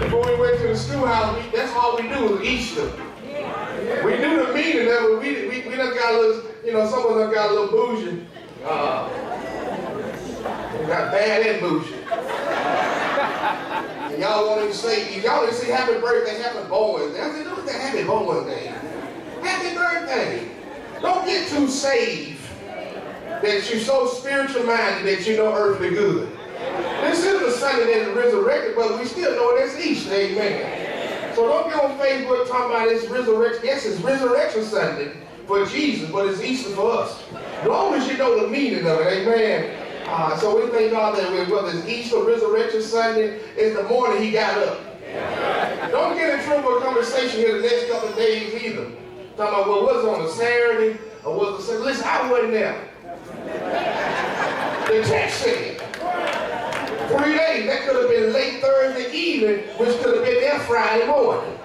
Before we went to the schoolhouse, that's all we do is Easter. We knew the meaning of it. We done got a little, some of them got a little bougie. We got bad and bougie. And y'all won't even say happy birthday, happy born day. I said, look at that happy born day. Happy birthday. Don't get too saved that you're so spiritual minded that you know earthly good. This is the Sunday that is resurrected, but we still know it's Easter, amen. So don't be on Facebook talking about it's resurrection. Yes, it's Resurrection Sunday for Jesus, but it's Easter for us. As long as you know the meaning of it, amen. So we thank God that whether it's Easter, Resurrection Sunday, it's the morning he got up. Don't get in trouble with a conversation here the next couple of days either. Talking about, well, was it on a Saturday or was it Sunday? Listen, I wasn't there. The text said 3 days. That could have been late Thursday evening, which could have been there Friday morning.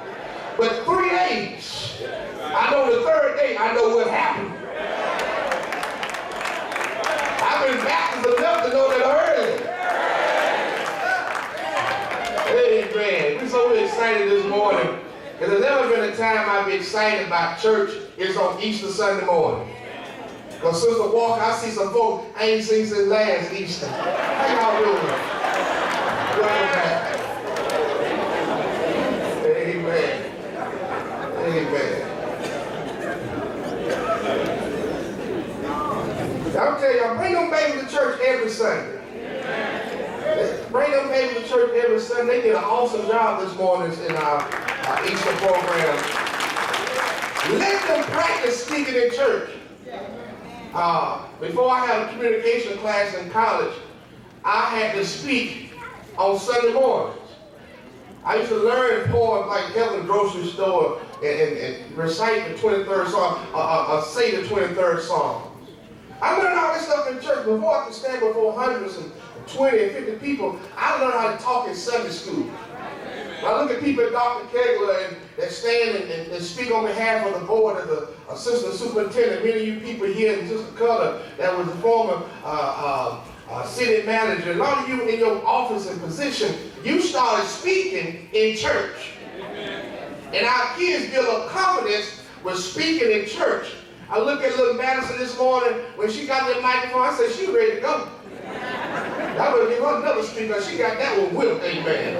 But 3 days. I know the third day, I know what happened. I've been Baptist enough to know that early. Amen. We're so excited this morning. Because there's never been a time I've been excited about church. It's on Easter Sunday morning. Because Sister Walker, I see some folks I ain't seen since last Easter. How y'all doing? Welcome back. Amen. Amen. I'll tell y'all, bring them babies to church every Sunday. Bring them babies to church every Sunday. They did an awesome job this morning in our Easter program. Let them practice speaking in church. Before I had a communication class in college, I had to speak on Sunday mornings. I used to learn poems like Heaven Grocery Store and recite the 23rd Psalm, say the 23rd Psalm. I learned all this stuff in church. Before I could stand before hundreds and 20 and 50 people, I learned how to talk in Sunday school. I look at people at Dr. Kegler and that stand and speak on behalf of the board of the assistant superintendent. Many of you people here in Sister Culler that was the former city manager. A lot of you in your office and position, you started speaking in church. And our kids build up confidence with speaking in church. I look at little Madison this morning, when she got that microphone, I said, she ready to go. I would give her another speaker. She got that one whipped, amen.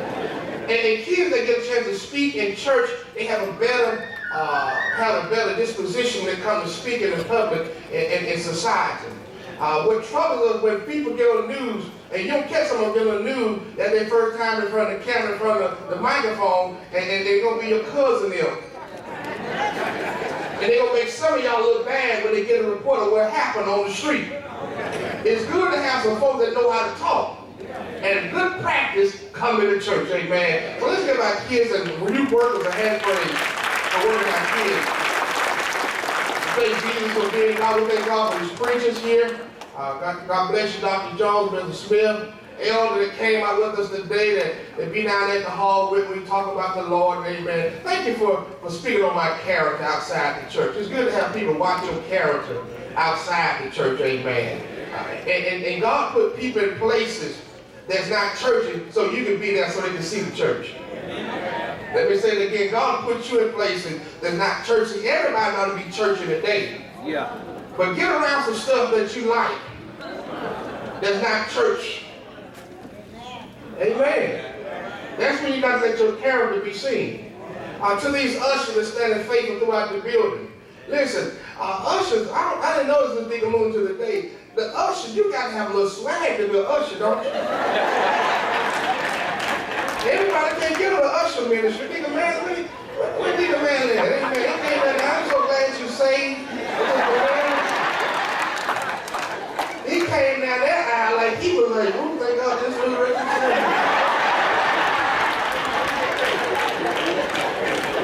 And kids that get a chance to speak in church, they have a better disposition when it comes to speaking in public in society. What troubles us when people get on the news, and you don't catch someone get on the news that their first time in front of the camera, in front of the microphone, and they're going to be your cousin there. And they're going to make some of y'all look bad when they get a report of what happened on the street. It's good to have some folks that know how to talk. And good practice coming to church, amen. So let's give our kids and youth workers a hand praise for working our kids. Thank Jesus for being God. We thank God for his preachers here. God bless you, Dr. Jones, Mr. Smith. Elder that came out with us today that be down at the hall with me, talk about the Lord, amen. Thank you for speaking on my character outside the church. It's good to have people watch your character outside the church, amen. And God put people in places that's not churchy so you can be there so they can see the church. Let me say it again. God put you in places that's not churchy. Everybody ought to be churchy today. Yeah. But get around some stuff that you like that's not church. Amen. That's when you got to let your character be seen. To these ushers that standing faithful throughout the building. Listen, ushers, I didn't notice this big moon to the day. The usher, you got to have a little swag to be an usher, don't you? Everybody can't get on the usher ministry. Nigga man, where nigga man at? Amen. He came down there. I'm so glad you saved. He came down that aisle like he was like, oh, thank God this was ready.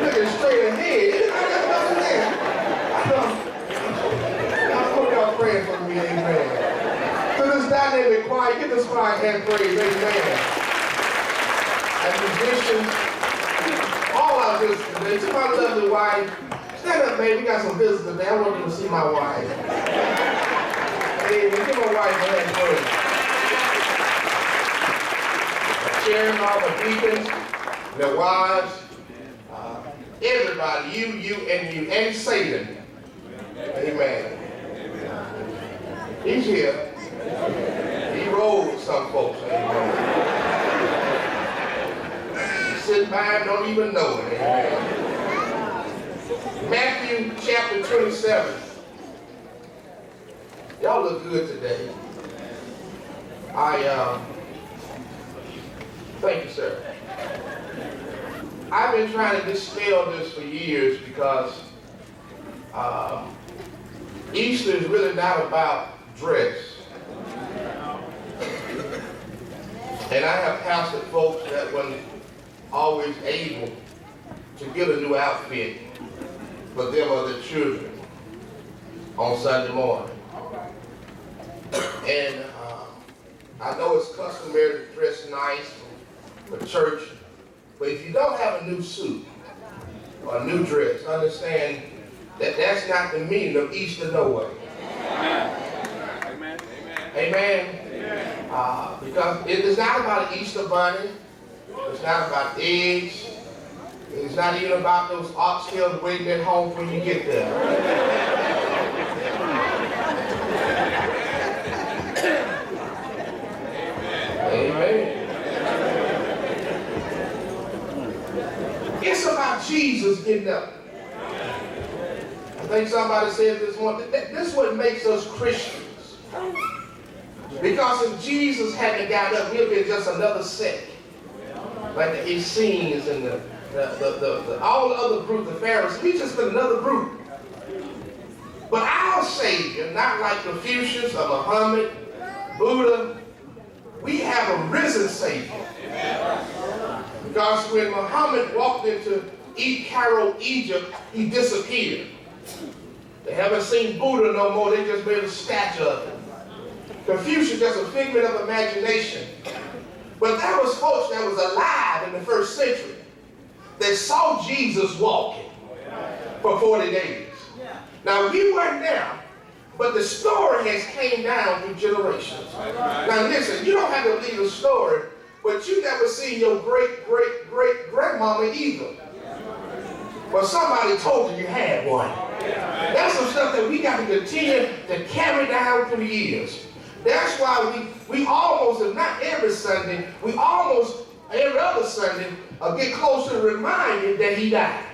Looking straight ahead. Anybody else there? I hope y'all praying for me, amen. To this dynamic choir, give this choir hand praise, amen. And musicians, all our visitors today, to my lovely wife, stand up, baby, we got some visitors today. I want you to see my wife. Amen. Give my wife a hand praise. Sharon, all the deacons, their wives, everybody, you, and Satan. Amen. He's here. He rolled with some folks. Amen. He's sitting by and don't even know it. Amen. Matthew chapter 27. Y'all look good today. Thank you, sir. I've been trying to dispel this for years because Easter is really not about dress. And I have pastored folks that weren't always able to get a new outfit for them or their children on Sunday morning. And I know it's customary to dress nice for church, but if you don't have a new suit or a new dress, understand that that's not the meaning of Easter no way. Amen. Amen. Because it is not about an Easter bunny. It's not about eggs. It's not even about those oxtails waiting at home when you get there. Amen. It's about Jesus getting up. I think somebody said this morning, this is what makes us Christians. Because if Jesus hadn't got up, we'd be just another sect. Like the Essenes and all the other groups, the Pharisees, we just been another group. But our Savior, not like Confucius or Muhammad, Buddha, we have a risen Savior. Because when Muhammad walked into Cairo, Egypt, he disappeared. They haven't seen Buddha no more, they just made a statue of him. Confucius just a figment of imagination. But there was folks that was alive in the first century that saw Jesus walking for 40 days. Now we weren't there, but the story has came down through generations. Now listen, you don't have to believe the story, but you never seen your great-great-great-grandmama either. Well, somebody told you you had one. That's some stuff that we got to continue to carry down through the years. That's why we almost, if not every Sunday, we almost every other Sunday get close to reminding that he died.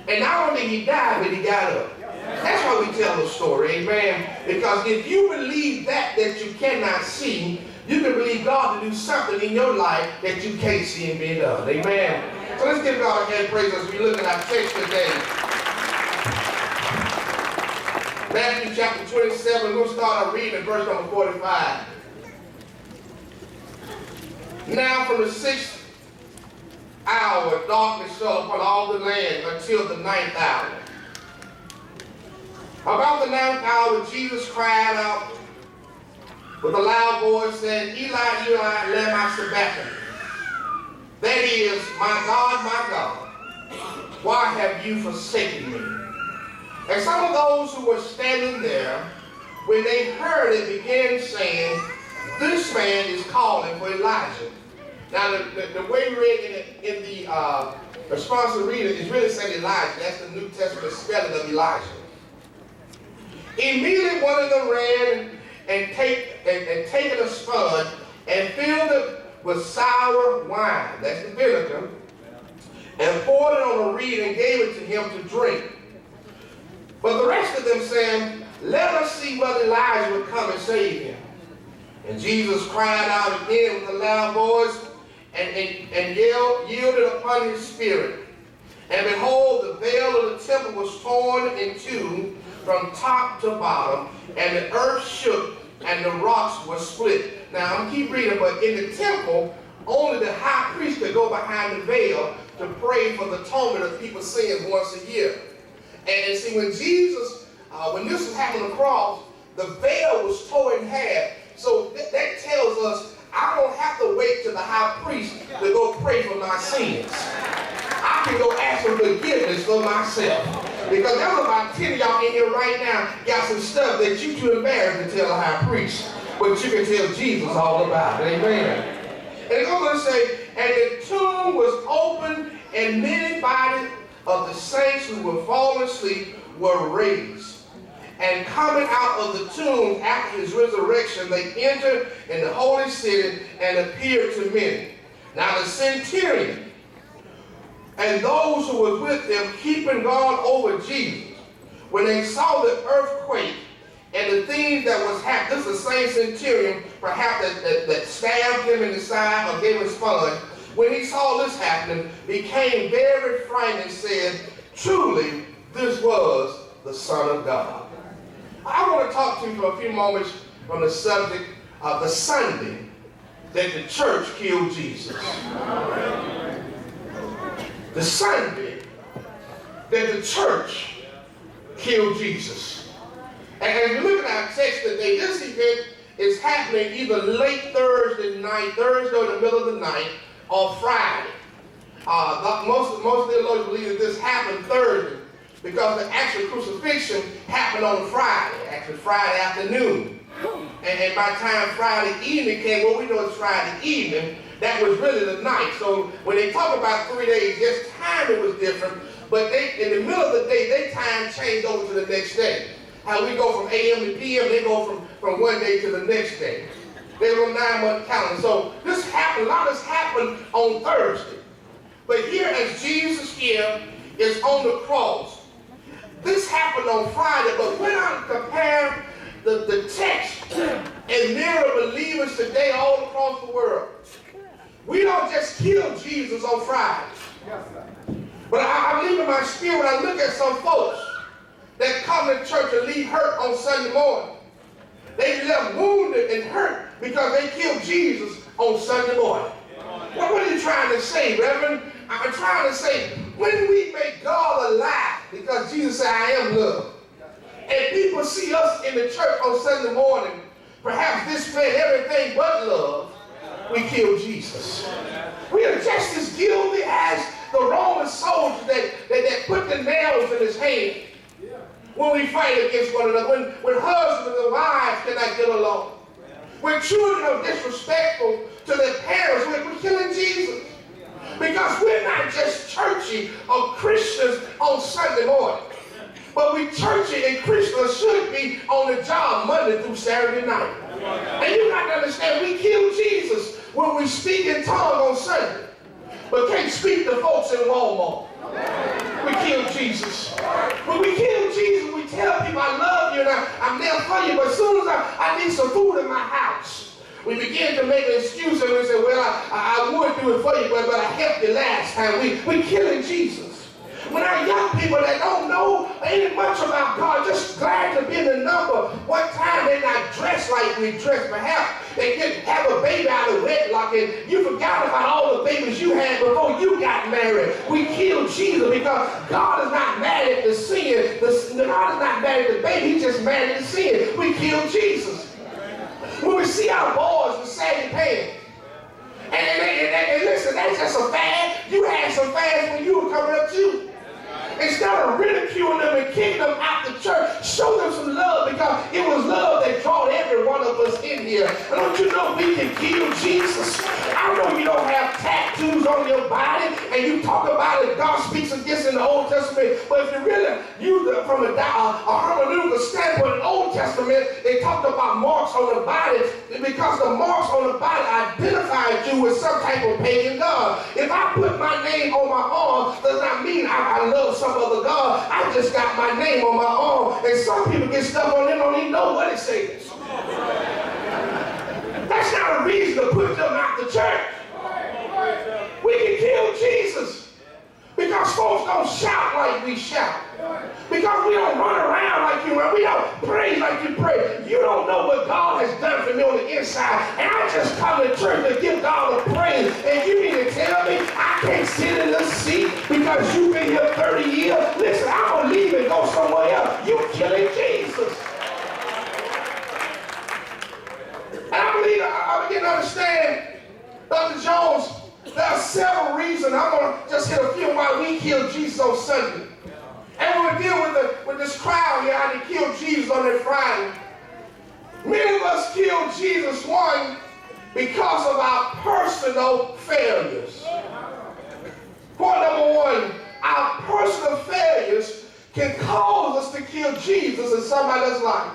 And not only he died, but he got up. That's why we tell the story, amen? Because if you believe that you cannot see, you can believe God to do something in your life that you can't see and be done, amen? So let's give God a hand praise as we look at our text today. Matthew chapter 27, we'll start our reading at verse number 45. Now from the 6th hour, darkness fell upon all the land until the 9th hour. About the 9th hour, Jesus cried out with a loud voice, saying, Eli, Eli, lema sabachthani. That is, my God, why have you forsaken me? And some of those who were standing there, when they heard it, began saying, this man is calling for Elijah. Now, the way we read in the responsive reader is really saying Elijah. That's the New Testament spelling of Elijah. Immediately one of them ran and taken a sponge and filled it with sour wine, that's the vinegar, and poured it on a reed and gave it to him to drink. But the rest of them saying, let us see whether Elijah would come and save him. And Jesus cried out again with a loud voice and yielded upon his spirit. And behold, the veil of the temple was torn in two from top to bottom, and the earth shook, and the rocks were split. Now, I'm keep reading, but in the temple, only the high priest could go behind the veil to pray for the atonement of people's sins once a year. And see, when Jesus, when this was happening on the cross, the veil was torn in half. So that tells us I don't have to wait till the high priest to go pray for my sins. I can go ask for forgiveness for myself. Because there's about 10 of y'all in here right now got some stuff that you too embarrassed to tell the high priest. But you can tell Jesus all about it. Amen. And it goes on to say, and the tomb tomb was opened, and many bodies of the saints who were fallen asleep were raised. And coming out of the tomb after his resurrection, they entered in the holy city and appeared to many. Now the centurion and those who were with him, keeping guard over Jesus, when they saw the earthquake and the things that was happening, this is the same centurion, perhaps that stabbed him in the side or gave him a sponge, when he saw this happening, became very frightened and said, truly, this was the Son of God. I want to talk to you for a few moments on the subject of the Sunday that the church killed Jesus. The Sunday that the church killed Jesus. And as we look at our text today, this event is happening either late Thursday night, Thursday or the middle of the night, or Friday. Most theologians believe that this happened Thursday, because the actual crucifixion happened on Friday, actually Friday afternoon. And by the time Friday evening came, well, we know it's Friday evening, that was really the night. So when they talk about 3 days, yes, timing was different, but in the middle of the day, their time changed over to the next day. How we go from AM to PM, they go from one day to the next day. They were on 9-month calendar. So this happened, a lot of this happened on Thursday. But here as Jesus here is on the cross, this happened on Friday, but when I compare the text and mirror believers today all across the world, we don't just kill Jesus on Friday. But I believe in my spirit when I look at some folks that come to church and leave hurt on Sunday morning. They left wounded and hurt because they killed Jesus on Sunday morning. What are you trying to say, Reverend? I'm trying to say, when we make God a lie, because Jesus said, I am love, and people see us in the church on Sunday morning, perhaps displaying everything but love, we kill Jesus. We are just as guilty as the Roman soldiers that put the nails in his hand when we fight against one another, when husbands and wives cannot get along, when children are disrespectful to their parents, we're killing Jesus. Because we're not just churchy or Christians on Sunday morning, but we churchy and Christians should be on the job Monday through Saturday night. And you got to understand, we kill Jesus when we speak in tongues on Sunday, but can't speak to folks in Walmart. We kill Jesus. When we kill Jesus, we tell people, I love you and I'm there for you, but as soon as I need some food in my house, we begin to make an excuse and we say, well, I would do it for you, but I helped you last time. We killing Jesus. When our young people that don't know any much about God, just glad to be in the number, one time they're not dressed like we dress. Perhaps they didn't have a baby out of wedlock and you forgot about all the babies you had before you got married. We killed Jesus because God is not mad at the sin. God is not mad at the baby, he's just mad at the sin. We killed Jesus. When we see our boys with saggy pants, and listen, that's just a fad. You had some fads when you were coming up too. Instead of ridiculing them and kicking them out the church, show them some love, because it was love that brought every one of us in here. And don't you know we can kill Jesus? I know you don't have tattoos on your body and you talk about it, God speaks against in the Old Testament, but if you really use it from a hermeneutical standpoint, in the Old Testament, they talked about marks on the body because the marks on the body identified you with some type of pagan god. If I put my name on my arm, does not mean I love some other God. I just got my name on my arm, and some people get stuff on them, don't even know what it says. That's not a reason to put them out the church. We can kill Jesus because folks don't shout like we shout. Because we don't run around like you run. We don't praise like you pray. You don't know what God has done for me on the inside. And I just come to church to give God a praise. And you mean to tell me I can't sit in this seat because you've been here 30 years? Listen, I'm going to leave and go somewhere else. You're killing Jesus. And I believe I begin to understand, Dr. Jones, there are several reasons. I'm going to just hit a few why we killed Jesus on Sunday. And when we deal with this crowd here, how they killed Jesus on that Friday. Many of us killed Jesus, one, because of our personal failures. kill Jesus in somebody else's life.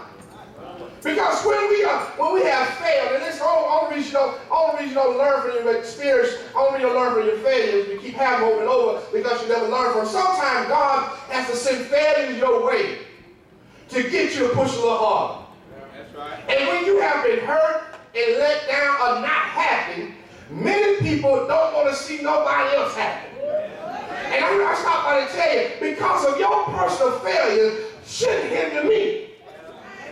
Because when we have failed, and it's the only reason you don't learn from your experience, only reason you learn from your failures, you keep having over and over because you never learn from them. Sometimes God has to send failures your way to get you to push a little harder. That's right. And when you have been hurt and let down or not happy, many people don't want to see nobody else happy. And I stop by to tell you, because of your personal failures shouldn't hinder me.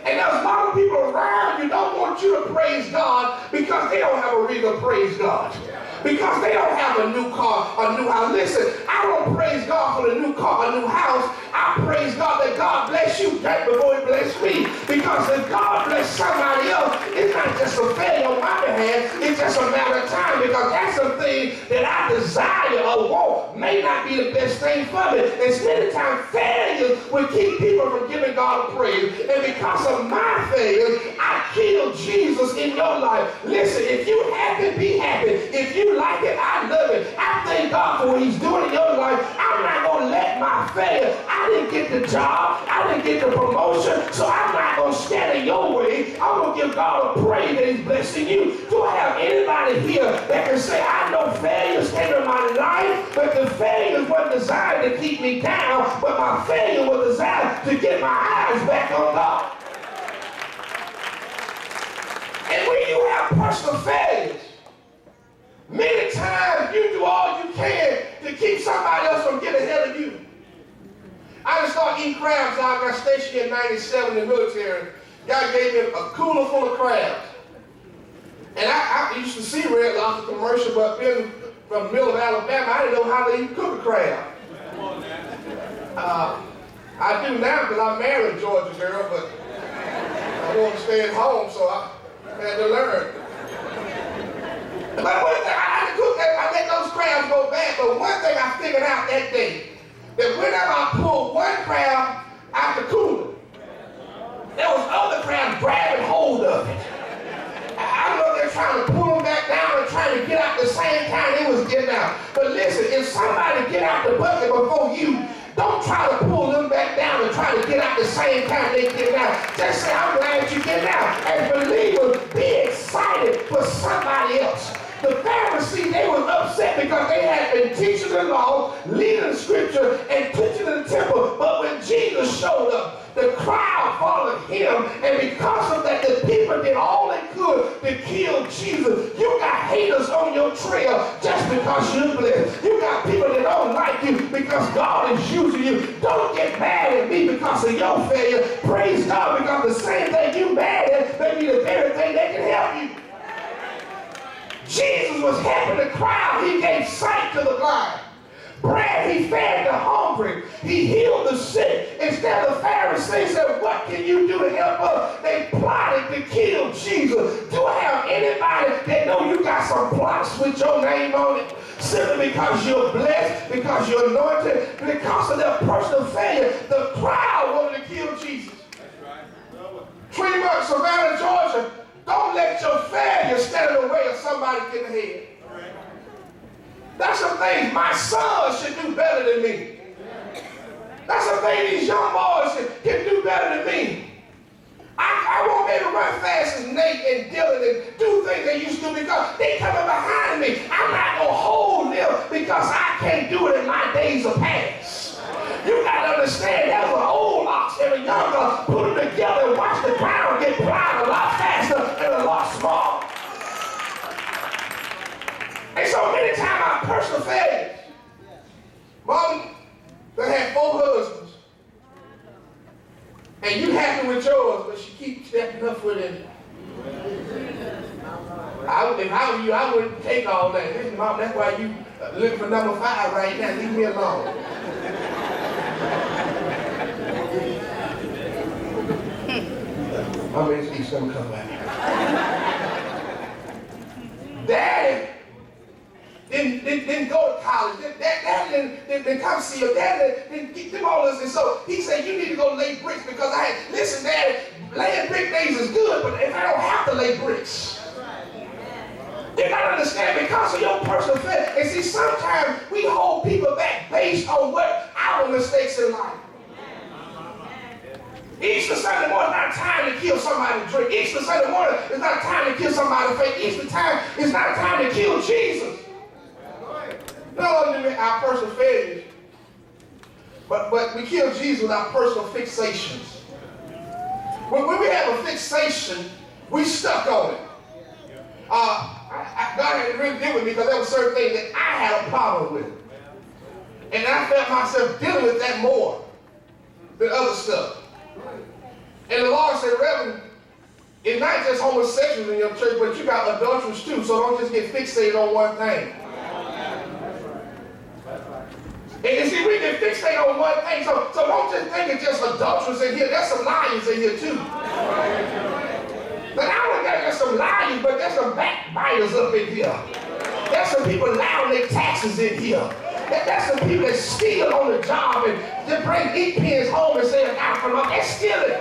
And there's a lot of people around you don't want you to praise God because they don't have a reason to praise God. Because they don't have a new car, a new house. Listen, I don't praise God for the new car, a new house. I praise God that God bless you right before he bless me. Because if God bless somebody else, it's not just a failure on my behalf. It's just a matter of time. Because that's something that I desire or want may not be the best thing for me. And many times failures will keep people from giving God praise. And because of my failures, I killed Jesus in your life. Listen, if you happy, be happy. If you like it, I love it. I thank God for what he's doing in your life. I'm not going to let my failure. I didn't get the job. I didn't get the promotion. So I'm not going to stand in your way. I'm going to give God a praise that he's blessing you. Do I have anybody here that can say, I know failures came in my life, but the failures weren't designed to keep me down, but my failure was designed to get my eyes back on God. And when you have personal failures, many times you do all you can to keep somebody else from getting ahead of you. I just started eating crabs out. I got stationed in 97 in the military. God gave me a cooler full of crabs. And I used to see Red Lobster commercial, but being from the middle of Alabama, I didn't know how they even cook a crab. I do now because I married a Georgia girl, but I wanted to stay at home, so I had to learn. But one thing, I had to cook that, I let those crabs go bad, but one thing I figured out that day, that whenever I pulled one crab out the cooler, there was other crabs grabbing hold of it. I don't know if they're trying to pull them back down and trying to get out the same time they was getting out. But listen, if somebody get out the bucket before you, don't try to pull them back down and try to get out the same time they get out. Just say, I'm glad you get out. As believers, be excited for somebody else. The Pharisees, they were upset because they had been teaching the law, leading the scripture, and teaching in the temple. But when Jesus showed up, the crowd followed him, and because of that, the people did all they could to kill Jesus. You got haters on your trail just because you're blessed. You got people that don't like you because God is using you. Don't get mad at me because of your failure. Praise God, because the same thing you mad at may be the very thing that can help you. Jesus was helping the crowd. He gave sight to the blind. Bread, he fed the hungry. He healed the sick. Instead, the Pharisees said, what can you do to help us? They plotted to kill Jesus. Do I have anybody that know you got some plots with your name on it? Simply because you're blessed, because you're anointed, because of their personal failure, the crowd wanted to kill Jesus. That's right. Tremont, Savannah, Georgia, don't let your failure stand in the way of somebody getting ahead. That's the thing. My sons should do better than me. That's the thing. These young boys can do better than me. I won't be able to run fast as Nate and Dylan and do things they used to because they coming behind me. I'm not going to hold them because I can't do it in my days of past. You got to understand there's an old ox and a young ox. Put them together and watch the ground get plowed a lot faster and a lot smaller. And so many times our personal failures. Mom, they had 4 husbands. And you happy with yours, but she keeps stepping her foot in it. If I were you, I wouldn't take all that. Listen, Mom, that's why you looking for number 5 right now. Leave me alone. I'm ready to see something come back. Daddy didn't go to college. Daddy didn't come see your daddy didn't get them all this. And so he said, you need to go lay bricks because listen, Daddy, laying brick days is good, but if I don't have to lay bricks. You got to understand because of your personal faith. And see, sometimes we hold people back based on what our mistakes in life. Easter Sunday morning is not a time to kill somebody to drink. Easter Sunday morning is not a time to kill somebody to faith. Easter time is not a time to kill Jesus. Not only our personal failures, but we kill Jesus with our personal fixations. When we have a fixation, we stuck on it. God had to really deal with me because there were certain things that I had a problem with. And I felt myself dealing with that more than other stuff. And the Lord said, Reverend, it's not just homosexuals in your church, but you got adulterers too, so don't just get fixated on one thing. And you see, we get fixated on one thing, so don't just think it's just adulterers in here. There's some liars in here too. But I don't think there's some liars, but there's some backbiters up in here. There's some people lying their taxes in here. There's some people that steal on the job and just bring ink pens home and say, I got from them. They're stealing.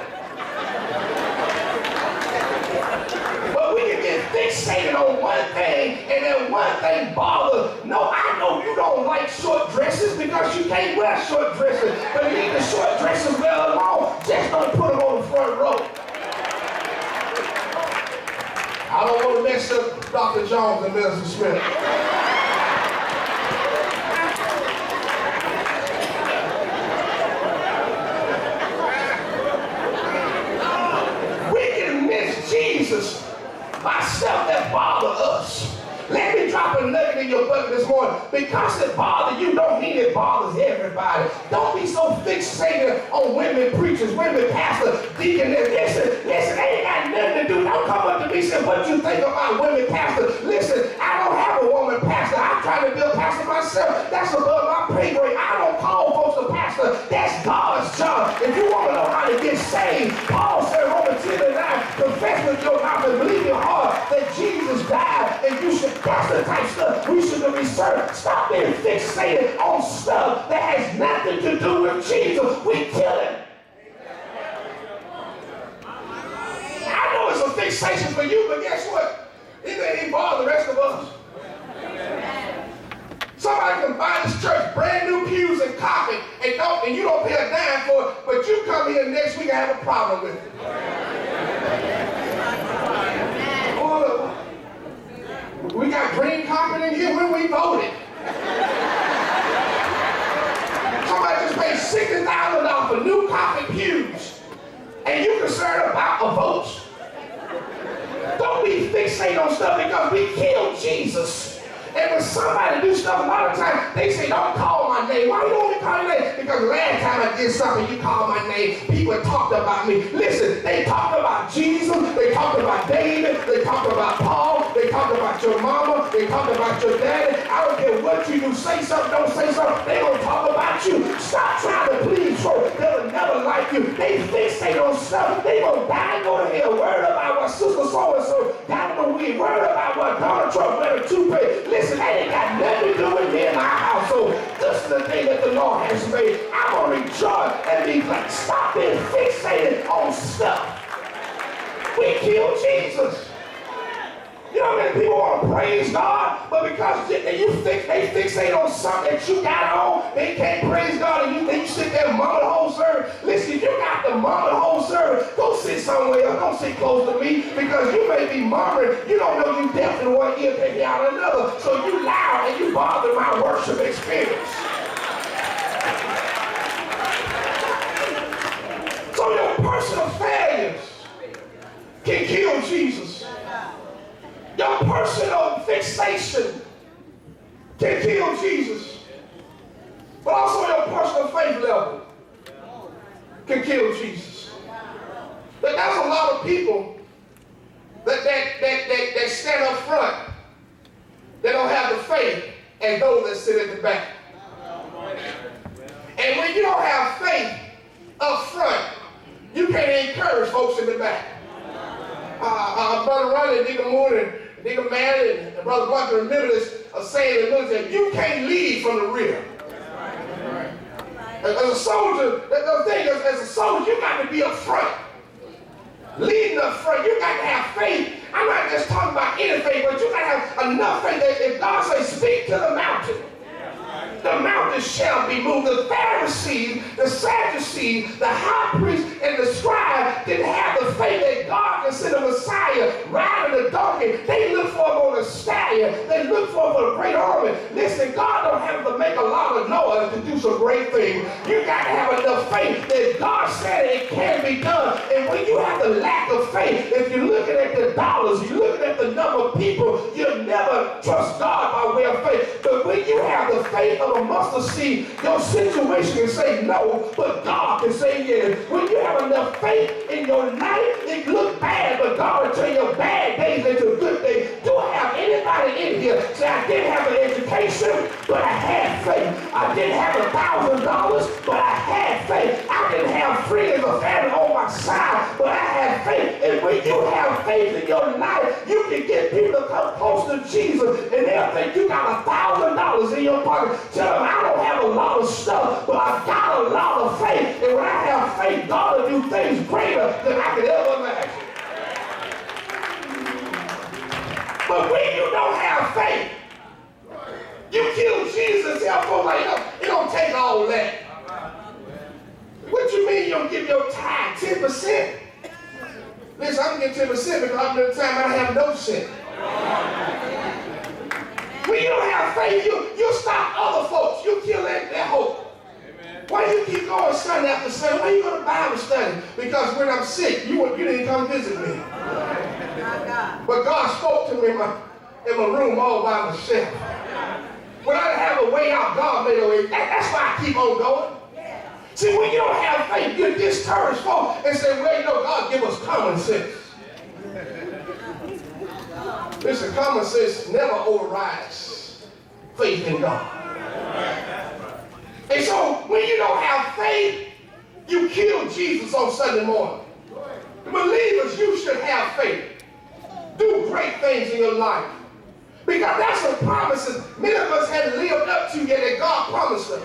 But we can get fixated on one thing and then one thing bothers. No, I know you don't like short dresses because you can't wear short dresses. But leave the short dresses well alone. Just don't put them on the front row. I don't want to mess up Dr. Jones and Minister Smith. Jesus by stuff that bother us. Let me drop a nugget in your bucket this morning. Because it bothers you don't mean it bothers everybody. Don't be so fixated on women preachers, women pastors, deaconess. Listen, ain't got nothing to do. Don't come up to me and say what you think about women pastors. Listen, I don't have a woman pastor. I try to be a pastor myself. That's above my pay grade. I don't call folks a pastor. That's God's job. If you want to know how to get saved, Paul said, Romans 10:9, confess with your mouth and believe in your heart that Jesus died and you should. That's the type of stuff we should be served. Stop being fixated on stuff that has nothing to do with Jesus. We kill him. I know it's a fixation for you, but guess what? It ain't bother the rest of us. Somebody can buy this church brand new pews and carpet and you don't pay a dime for it, but you come here next week and have a problem with it. We got green carpet in here when we voted. Somebody just paid $60,000 for new carpet pews, and you concerned about a vote. Don't be fixated on stuff because we killed Jesus. And when somebody do stuff, a lot of times they say, don't call my name. Why you don't want me to call your name? Because last time I did something, you called my name. People talked about me. Listen, they talked about Jesus. They talked about David. They talked about Paul. They talked about your mama. They talked about your daddy. I don't care what you do. Say something, don't say something. They gonna talk about you. Stop trying to please folks. They'll never like you. They fixate on stuff. They gonna die and go to hell. Worried about what sister so-and-so got in the weed. Worried about what Donald Trump went to toupee. Listen, that ain't got nothing to do with me and my household. This is the day that the Lord has made. I'm going to rejoice and be glad. Stop being fixated on stuff. We killed Jesus. You know how many people want to praise God, but because they fixate on something that you got on, they can't praise God, and you think you sit there and mumble the whole service. Listen, if you got to mumble the whole service, go sit somewhere else. Don't sit close to me, because you may be mumbling. You don't know you deaf in one ear, take out another. So you loud and you bother my worship experience. So your personal failures can kill Jesus. Your personal fixation can kill Jesus. But also your personal faith level can kill Jesus. But there's a lot of people that stand up front that don't have the faith as those that sit at the back. And when you don't have faith up front, you can't encourage folks in the back. Brother Ronnie, Nigga Moore, and Nigga Manley, and Brother Blunt remember this saying in the military, you can't lead from the rear. As a soldier, the thing is, as a soldier, you got to be up front. Leading up front, you got to have faith. I'm not just talking about any faith, but you got to have enough faith that if God says speak to the mountain, the mountain shall be moved. The Pharisees, the Sadducees, the high priest, and the scribe didn't have the faith that God could send a Messiah riding a donkey. They looked for him on a stallion. They looked for him for a great army. Listen, God don't have to make a lot of noise to do some great things. You got to have enough faith that God said it can be done. And when you have the lack of faith, if you're looking at the dollars, you're looking at the number of people, you'll never trust God by way of faith. But when you have the faith of a mustard seed, your situation can say no, but God can say yes. When you have enough faith in your life, it looks bad, but God will turn your bad days into good days. Do I have anybody in here say, I didn't have an education, but I had faith. I didn't have $1,000, but I had faith. I didn't have friends or family on my side, but I had faith. And when you have faith in your life, you can get people to come close to Jesus, and they'll think you got $1,000 in your pocket. Tell them, I don't have a lot of stuff, but I've got a lot of faith. And when I have faith, God will do things greater than I could ever imagine. But when you don't have faith, you kill Jesus. Tell folks like, it don't take all that. What you mean you don't give your tithe 10%? Listen, I'm getting 10% because I'm in the time I have no cent. When you don't have faith, you stop other folks. You kill that hope. Why you keep going Sunday after Sunday? Why you go to Bible study? Because when I'm sick, you didn't come visit me. But God spoke to me in my room all by myself. When I didn't have a way out, God made a way. That's why I keep on going. See, when you don't have faith, you discourage folks and say, well, God give us common sense. Listen, common sense never overrides faith in God. And so, when you don't have faith, you kill Jesus on Sunday morning. The believers, you should have faith. Do great things in your life. Because that's the promises many of us hadn't lived up to yet that God promised us.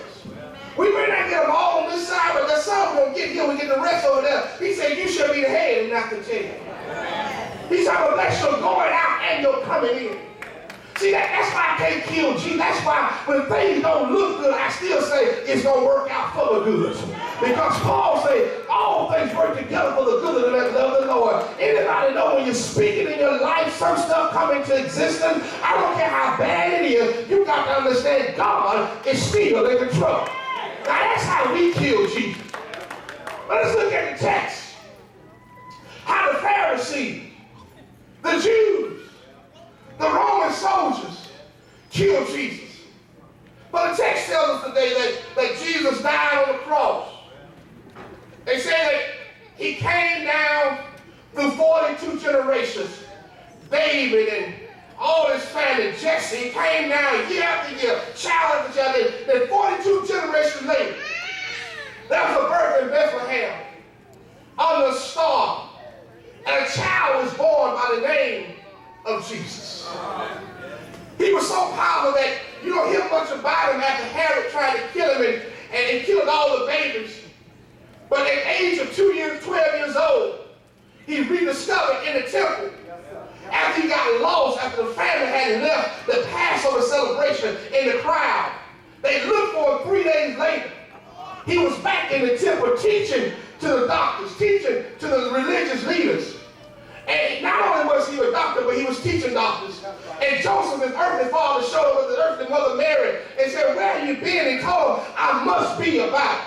We may not get them all on this side, but there's some going to get here, we get the rest over there. He said, you should be the head and not the tail. He said, well, bless your going out and your coming in. See, that's why I can't kill Jesus. That's why when things don't look good, I still say it's going to work out for the good. Because Paul said, all things work together for the good of them that love the Lord. Anybody know when you're speaking in your life, some stuff come into existence? I don't care how bad it is, you got to understand God is still in control. Now that's how we kill Jesus. But let's look at the text. How the Pharisees, the Jews, the Roman soldiers killed Jesus. But the text tells us today that Jesus died on the cross. They say that he came down through 42 generations. David and all his family, Jesse, he came down year after year, child after child. Then 42 generations later, there was a birth in Bethlehem under a star. And a child was born by the name of Jesus. He was so powerful that you don't hear much about him after Herod tried to kill him and killed all the babies. But at the age of 12 years old, he rediscovered in the temple. After he got lost, after the family had left the Passover celebration in the crowd, they looked for him 3 days later. He was back in the temple teaching to the doctors, teaching to the religious leaders. And not only was he a doctor, but he was teaching doctors. And Joseph, his earthly father, showed up with his earthly mother Mary and said, where have you been? And told him, I must be about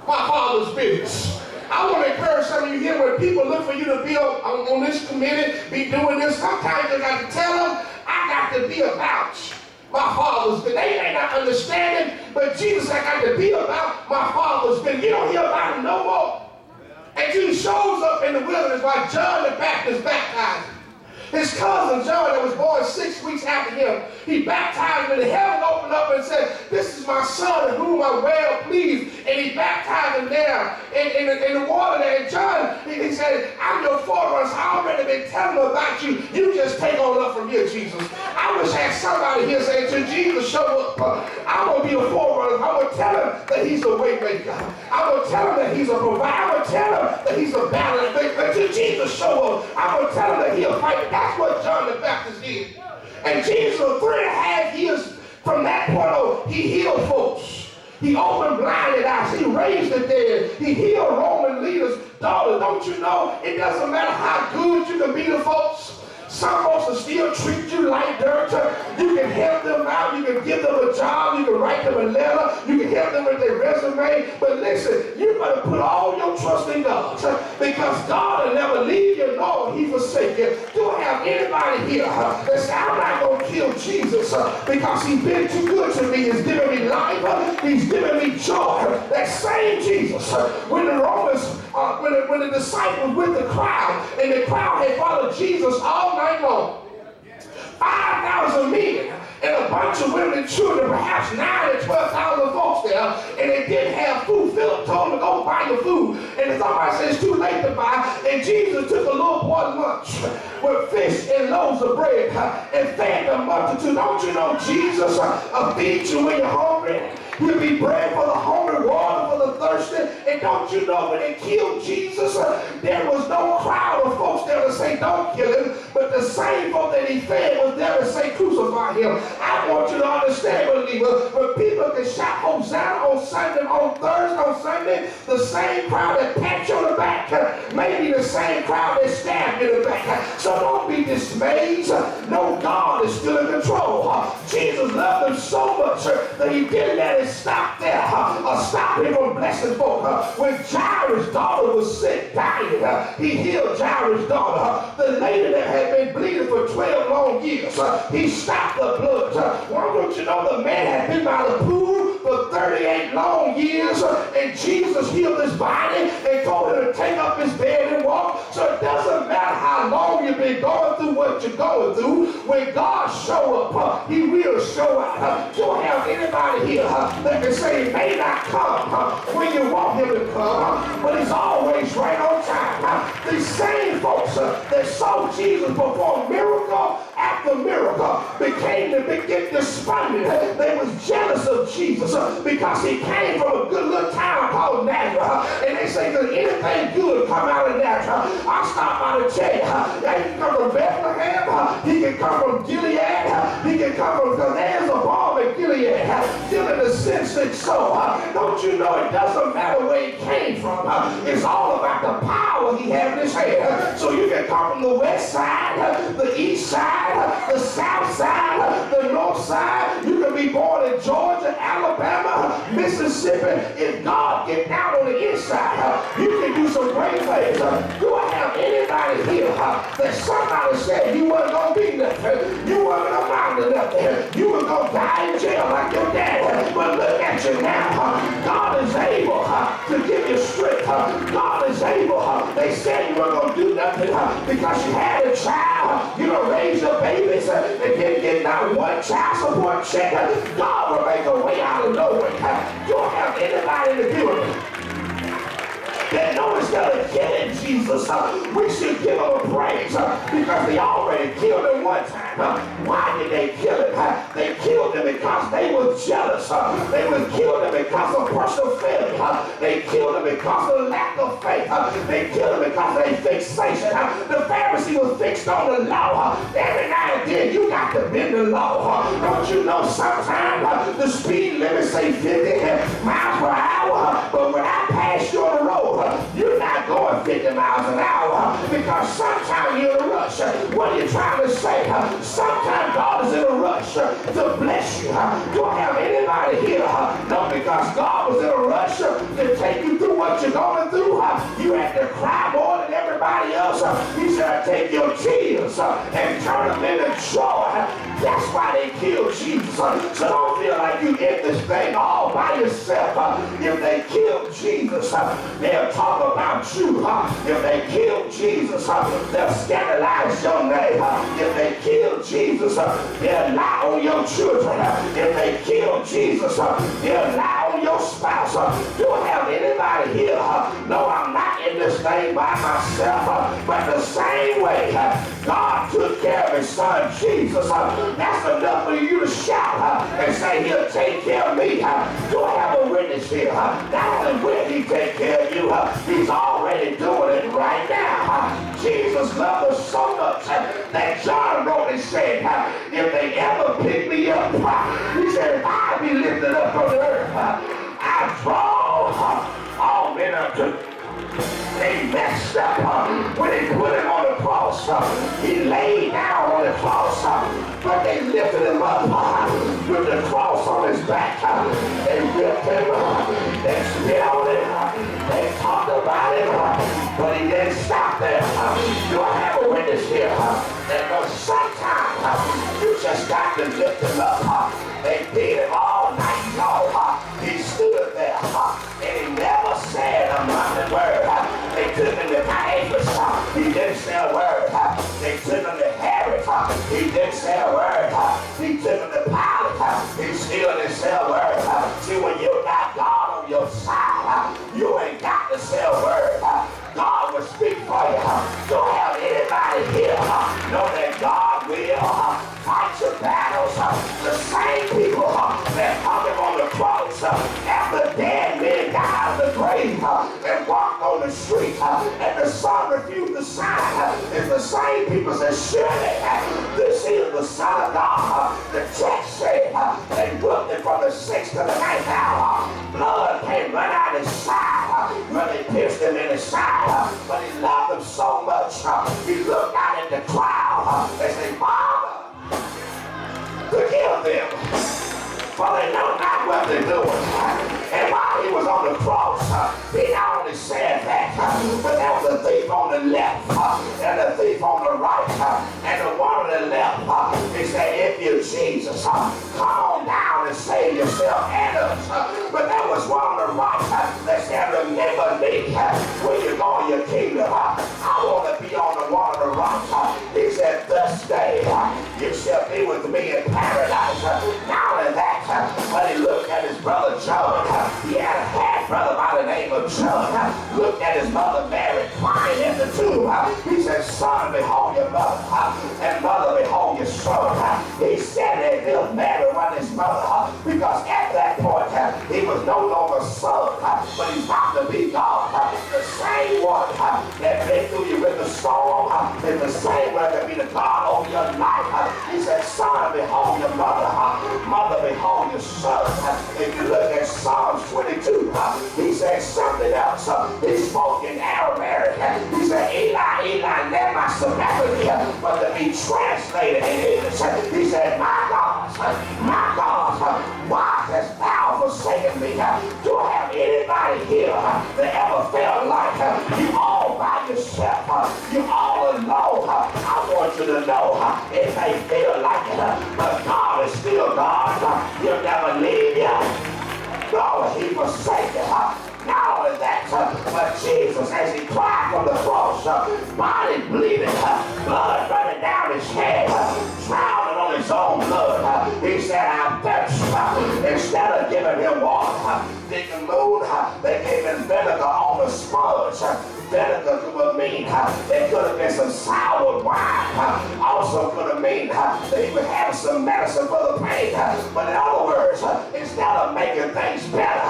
my father's business. I want to encourage some of you here when people look for you to be on this committee, be doing this. Sometimes you got to tell them, I got to be about my father's business. They may not understand it, but Jesus said, I got to be about my father's business. You don't hear about him no more. And Jesus shows up in the wilderness while John the Baptist baptized him. His cousin John, that was born 6 weeks after him, he baptized him, and the heaven opened up and said, this is my son in whom I'm well pleased. And he baptized him there in the water there. And John, he said, I'm your forerunner. I've already been telling them about you. You just take on up from here, Jesus. I wish I had somebody here saying, till Jesus show up, I'm going to be the forerunner. I'm going to tell him that he's a way maker. I'm going to tell him that he's a provider. I'm going to tell him that he's a battler. Until Jesus show up, I'm going to tell him that he'll fight. That's what John the Baptist did. And Jesus, for 3.5 years, From that point on, he healed folks. He opened blinded eyes. He raised the dead. He healed Roman leaders. Daughter, don't you know it doesn't matter how good you can be to folks. Some folks will still treat you like dirt. You can help them out. You can give them a job. You can write them a letter. You can help them with their resume. But listen, you better put all your trust in God, because God will never leave you nor He forsake you. Do I have anybody here that say, I'm not going to kill Jesus because He's been too good to me. He's given me life. He's given me joy. That same Jesus, when the Romans, when the disciples with the crowd, and the crowd had followed Jesus all night long, 5,000 men and a bunch of women and children, perhaps 9,000 to 12,000 folks there, and they didn't have food. Philip told them to go buy the food, and somebody said it's too late to buy, and Jesus took a little boy's lunch with fish and loaves of bread and fed the multitude. Don't you know Jesus will feed you when you're hungry? He'll be bread for the hungry, water for the thirsty. And don't you know when they killed Jesus, there was no crowd of folks there to say don't kill him, but the same folk that he fed was there to say crucify him. I want you to understand, believer, when people can shout Hosanna on Sunday, on Thursday, on Sunday, the same crowd that pats you on the back may be the same crowd that stabbed you in the back. So don't be dismayed. No, God is still in control. Jesus loved them so much that he didn't let it stop there or stop him from blessing folk. When Jairus' daughter was sick, dying, he healed Jairus' daughter. The lady that had been bleeding for 12 long years, he stopped the blood. Why don't you know the man had been by the pool for 38 long years, and Jesus healed his body and told him to take up his bed and walk. So it doesn't matter how long you've been going through what you're going through. When God show up, he will show out. Do I have anybody here that can say he may not come when you want him to come, but he's always right on time? These same folks that saw Jesus perform miracle after miracle became to get despondent. They was jealous of Jesus because he came from a good little town called Nazareth, and they say, does anything good come out of Nazareth? I stop by to tell you, he can come from Bethlehem, he can come from Gilead, he can come from, because there's a balm in Gilead, still in the sense that so, don't you know it doesn't matter where he came from, it's all about the power he had in his hand. So you can come from the west side, the east side, the south side, the north side. You can be born in Georgia, Alabama, Mississippi. If God get down on the inside, you can do some great things. Do I have anybody here that somebody said you weren't going to be nothing, you weren't going to amount to nothing, you were going to die in jail like your dad? But look at you now. God is able to give you strength. God is able. They said you weren't going to do nothing because you had a child. You don't raise your babies and didn't get not one child support check. God will make a way out of nowhere. You don't have anybody in the building that know instead of killing Jesus, we should give him a praise because they already killed him one time. Why did they kill him? They killed him because they were jealous. They killed him because of personal failure. They killed him because of lack of faith. They killed him because of their fixation. The Pharisee was fixed on the law. Every now and then you got to bend the law. Don't you know sometimes the speed limit say 50 miles per hour, but when I pass you on the road, you're not going 50 miles an hour because sometimes you're in a rush. What are you trying to say? Sometimes God is in a rush to bless you. Do I have anybody here? No, because God was in a rush to take you through what you're going through. You have to cry more than everybody else. He said, take your tears and turn them into joy. That's why they killed Jesus. So don't feel like you in this thing all by yourself. If they killed Jesus, they'll talk about you. If they kill Jesus, they'll scandalize your name. If they kill Jesus, they'll lie on your children. If they kill Jesus, they'll lie on your spouse. Do I have anybody here? No, I'm not in this thing by myself. But the same way God took care of his son Jesus, that's enough for you to shout and say he'll take care of me. Do I have a witness here? Not only will he take care of you, he's already doing it right now. Jesus loved us so much that John wrote and said, if they ever pick me up, he said, if I be lifted up from the earth, I draw all men unto. They messed up when they put him on the cross. He laid down on the cross, but they lifted him up with the cross on his back. They whipped him, they spit on him, they talked about him, but he didn't stop there. Do I have a witness here? And sometimes you just got to lift him up. They beat him all night long. He stood there and he never said a mumbling word. They took him to Caiaphas. He didn't say a word. They took him to Herod. He didn't say a word. He took him to Pilate. He still didn't say a word. See, when you got God on your side, you ain't got to say a word. God will speak for you. Don't have anybody here know that God will fight your battles. The same people that hung him on the cross after dead men got out of the grave and walked on the street and the sun refused to shine. It's the same people that surely this is the Son of God. The text said they whipped him from the 6th to the 9th hour. Blood came run out his side. Really pierced him in his side. But he loved them so much. He looked out at the crowd and said, Father, forgive them, for they know not what they're doing. And while he was on the cross, he not only said that, but there was a thief on the left and a thief on the right. And the one on the left, he said, if you're Jesus, come on down and save yourself and us. But there was one on the right that said, remember me when you go in your kingdom. I want to be on the one on the right. He said, this day you shall be with me in paradise. Not only that, but he looked at his brother John. He had a half brother by the name of John. Looked at his mother Mary crying in the tomb. He said, son, behold your mother, and mother, behold your son. He said that he'll Mary run his mother, because at that point he was no longer son, but he's about to be God. The same one that been through you with the storm is the same one that be the God over your life. He said, son, behold your mother, mother, behold your son. If you look at Psalms 22, he said something else. He spoke in Aramaic. He said, Eli, Eli, lema sabachthani. But to be translated in English, he said, my God, why hast thou forsaken me? Do I have anybody here that ever felt like you all by yourself? You all alone? I want you to know it may feel like it, but God is still God. He'll never leave you. No, he forsake you. Not only that, but Jesus, as he cried from the cross, body bleeding, blood running down his head, drowning on his own blood, he said, I'm thirsty. Instead of giving him water, didn't move, they gave him vinegar on the sponge. Vinegar could mean it could have been some sour wine. Also could have mean they would have some medicine for the pain. But in other words, instead of making things better,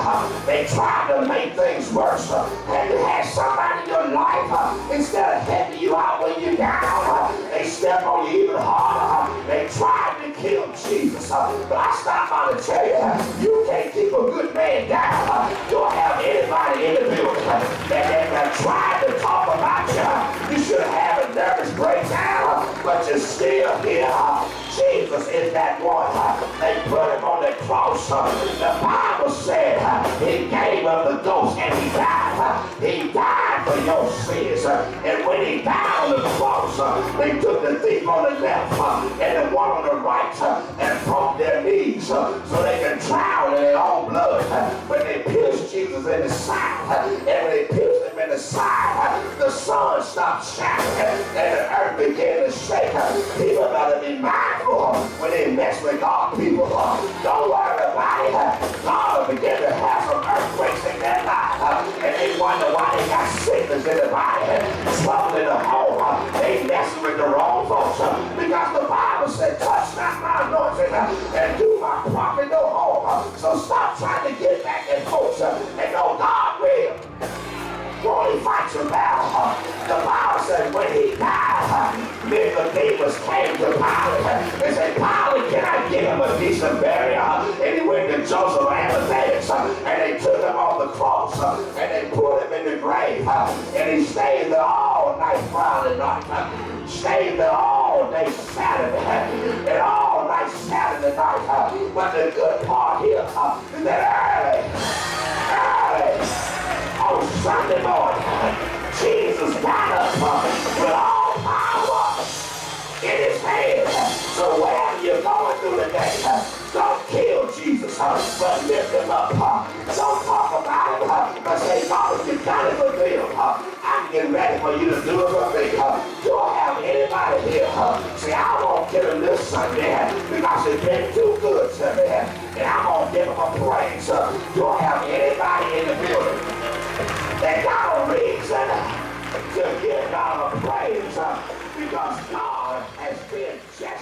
they tried to make things worse. And you had somebody in your life, instead of helping you out when you're down, they step on you even harder. They tried to kill Jesus. But I stopped by to tell you, you can't keep a good man down. You don't have anybody in the building that tried to talk about you. You should have a nervous breakdown, but you're still here. Jesus is that one. They put him on the cross. The Bible said he gave up the ghost and he died. He died for your sins. And when he died on the cross, they took the thief on the left and the one on the right and broke their knees so they could drown in their own blood. But they pierced Jesus in the side. And when they pierced him in the side, the sun stopped shining and the earth began to shake. People better be mindful when they mess with God people. Don't worry about it. God will begin to have some earthquakes in their life. And they wonder why they got sickness in the body, trouble in the home. They messing with the wrong folks. Because the Bible said, touch not my anointing and do my prophet no harm. So stop trying to get back at folks and know God will. Won't he fight your battle? The Bible said, when he died, Nicodemus came to Pilate and said, Pilate, can I give him a decent burial? And he went to Joseph of Arimathea, and they took him on the cross, and they put him in the grave, and he stayed there all night Friday night, stayed there all day Saturday, and all night Saturday night. But the good part here is that early on Sunday morning, Jesus got up with all power in his hand. So whatever you're going through today, don't kill Jesus, but lift him up. Don't talk about him, but say, God, if you got it with him, I'm getting ready for you to do it for me. Do I have anybody here? See, I won't get him this Sunday because it's been too good to me, and I'm going to give him a praise. Do I have anybody in the building that got a reason to give God a praise because God has been generous?